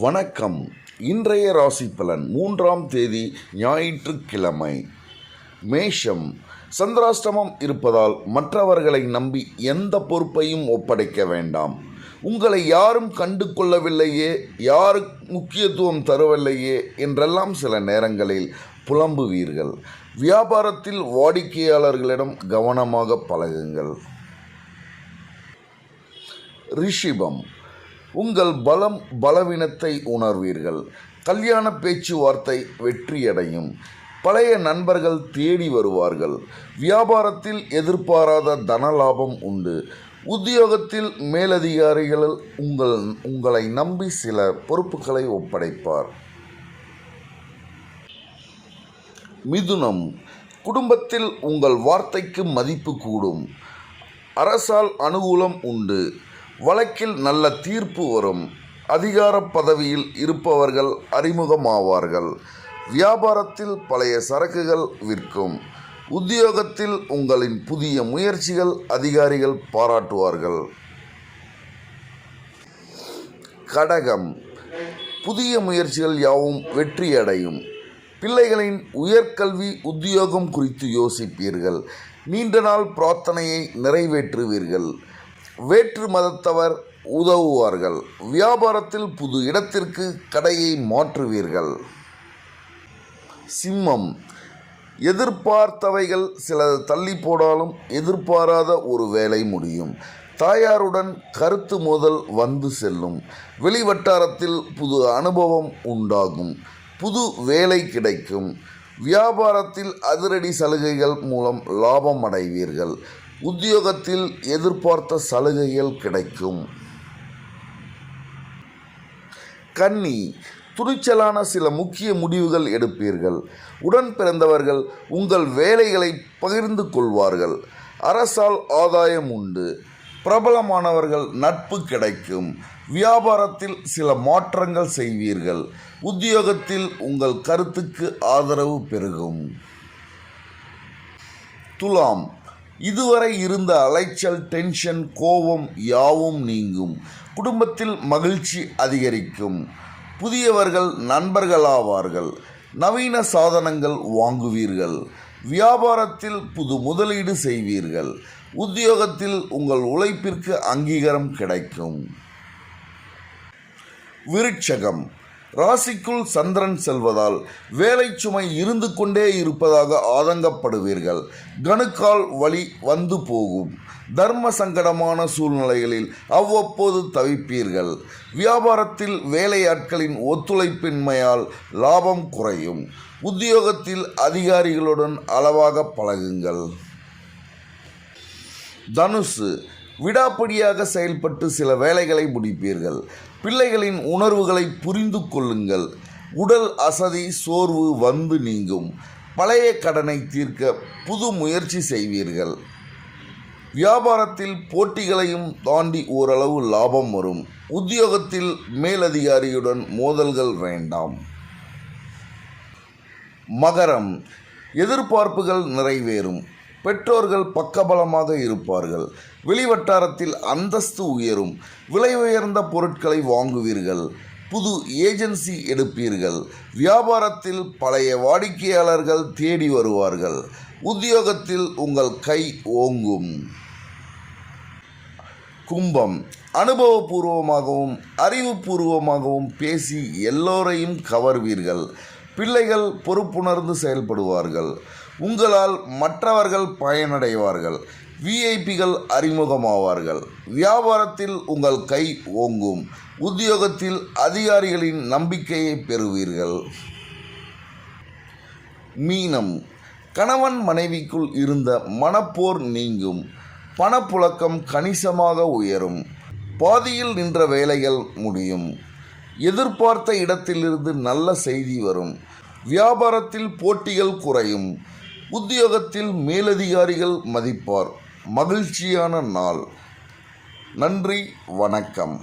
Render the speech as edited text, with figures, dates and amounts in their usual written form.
வணக்கம். இன்றைய ராசி பலன் 3ஆம் தேதி ஞாயிற்றுக்கிழமை. மேஷம். சந்திராஷ்டமம் இருப்பதால் மற்றவர்களை நம்பி எந்த பொறுப்பையும் ஒப்படைக்க வேண்டாம். உங்களை யாரும் கண்டு கொள்ளவில்லையே, யாருக்கு முக்கியத்துவம் தரவில்லையே என்றெல்லாம் சில நேரங்களில் புலம்புவீர்கள். வியாபாரத்தில் வாடிக்கையாளர்களிடம் கவனமாக பழகுங்கள். ரிஷிபம். உங்கள் பலவீனத்தை உணர்வீர்கள். கல்யாண பேச்சுவார்த்தை வெற்றியடையும். பழைய நண்பர்கள் தேடி வருவார்கள். வியாபாரத்தில் எதிர்பாராத தனலாபம் உண்டு. உத்தியோகத்தில் மேலதிகாரிகள் உங்களை நம்பி சில பொறுப்புகளை ஒப்படைப்பார். மிதுனம். குடும்பத்தில் உங்கள் வார்த்தைக்கு மதிப்பு கூடும். அரசால் அனுகூலம் உண்டு. வழக்கில் நல்ல தீர்ப்பு வரும். அதிகார பதவியில் இருப்பவர்கள் அறிமுகமாவார்கள். வியாபாரத்தில் பழைய சரக்குகள் விற்கும். உத்தியோகத்தில் உங்களின் புதிய முயற்சிகள் அதிகாரிகள் பாராட்டுவார்கள். கடகம். புதிய முயற்சிகள் யாவும் வெற்றியடையும். பிள்ளைகளின் உயர்கல்வி உத்தியோகம் குறித்து யோசிப்பீர்கள். நீண்ட நாள் பிரார்த்தனையை நிறைவேற்றுவீர்கள். வேற்று மதத்தவர் உதவுவார்கள். வியாபாரத்தில் புது இடத்திற்கு கடையை மாற்றுவீர்கள். சிம்மம். எதிர்பார்த்தவைகள் சில தள்ளி போடாலும் எதிர்பாராத ஒரு வேலை முடியும். தாயாருடன் கருத்து மோதல் வந்து செல்லும். வெளிவட்டாரத்தில் புது அனுபவம் உண்டாகும். புது வேலை கிடைக்கும். வியாபாரத்தில் அதிரடி சலுகைகள் மூலம் லாபம் அடைவீர்கள். உத்தியோகத்தில் எதிர்பார்த்த சலுகைகள் கிடைக்கும். கன்னி. துணிச்சலான சில முக்கிய முடிவுகள் எடுப்பீர்கள். உடன் பிறந்தவர்கள் உங்கள் வேலைகளை பகிர்ந்து கொள்வார்கள். அரசால் ஆதாயம் உண்டு. பிரபலமானவர்கள் நட்பு கிடைக்கும். வியாபாரத்தில் சில மாற்றங்கள் செய்வீர்கள். உத்தியோகத்தில் உங்கள் கருத்துக்கு ஆதரவு பெருகும். துலாம். இதுவரை இருந்த அலைச்சல், டென்ஷன், கோபம் யாவும் நீங்கும். குடும்பத்தில் மகிழ்ச்சி அதிகரிக்கும். புதியவர்கள் நண்பர்களாவார்கள். நவீன சாதனங்கள் வாங்குவீர்கள். வியாபாரத்தில் புது முதலீடு செய்வீர்கள். உத்தியோகத்தில் உங்கள் உழைப்பிற்கு அங்கீகாரம் கிடைக்கும். விருட்சகம். ராசிக்குள் சந்திரன் செல்வதால் வேலை சுமை இருந்து கொண்டே இருப்பதாக ஆதங்கப்படுவீர்கள். கணுக்கால் வலி வந்து போகும். தர்ம சங்கடமான சூழ்நிலைகளில் அவ்வப்போது தவிப்பீர்கள். வியாபாரத்தில் வேலையாட்களின் ஒத்துழைப்பின்மையால் லாபம் குறையும். உத்தியோகத்தில் அதிகாரிகளுடன் அளவாக பழகுங்கள். தனுசு. விடாப்பிடியாக செயல்பட்டு சில வேலைகளை முடிப்பீர்கள். பிள்ளைகளின் உணர்வுகளை புரிந்து கொள்ளுங்கள். உடல் அசதி, சோர்வு வந்து நீங்கும். பழைய கடனை தீர்க்க புது முயற்சி செய்வீர்கள். வியாபாரத்தில் போட்டிகளையும் தாண்டி ஓரளவு லாபம் வரும். உத்தியோகத்தில் மேலதிகாரியுடன் மோதல்கள் வேண்டாம். மகரம். எதிர்பார்ப்புகள் நிறைவேறும். பெற்றோர்கள் பக்கபலமாக இருப்பார்கள். வெளிவட்டாரத்தில் அந்தஸ்து உயரும். விலை உயர்ந்த பொருட்களை வாங்குவீர்கள். புது ஏஜென்சி எடுப்பீர்கள். வியாபாரத்தில் பழைய வாடிக்கையாளர்கள் தேடி வருவார்கள். உத்தியோகத்தில் உங்கள் கை ஓங்கும். கும்பம். அனுபவபூர்வமாகவும் அறிவுபூர்வமாகவும் பேசி எல்லோரையும் கவர்வீர்கள். பிள்ளைகள் பொறுப்புணர்ந்து செயல்படுவார்கள். உங்களால் மற்றவர்கள் பயனடைவார்கள். விஐபிகள் அறிமுகமாவார்கள். வியாபாரத்தில் உங்கள் கை ஓங்கும். உத்தியோகத்தில் அதிகாரிகளின் நம்பிக்கையை பெறுவீர்கள். மீனம். கணவன் மனைவிக்குள் இருந்த மனப்போர் நீங்கும். பணப்புழக்கம் கணிசமாக உயரும். பாதியில் நின்ற வேலைகள் முடியும். எதிர்பார்த்த இடத்திலிருந்து நல்ல செய்தி வரும். வியாபாரத்தில் போட்டிகள் குறையும். உத்தியோகத்தில் மேலதிகாரிகள் மதிப்பார். மகிழ்ச்சியான நாள். நன்றி, வணக்கம்.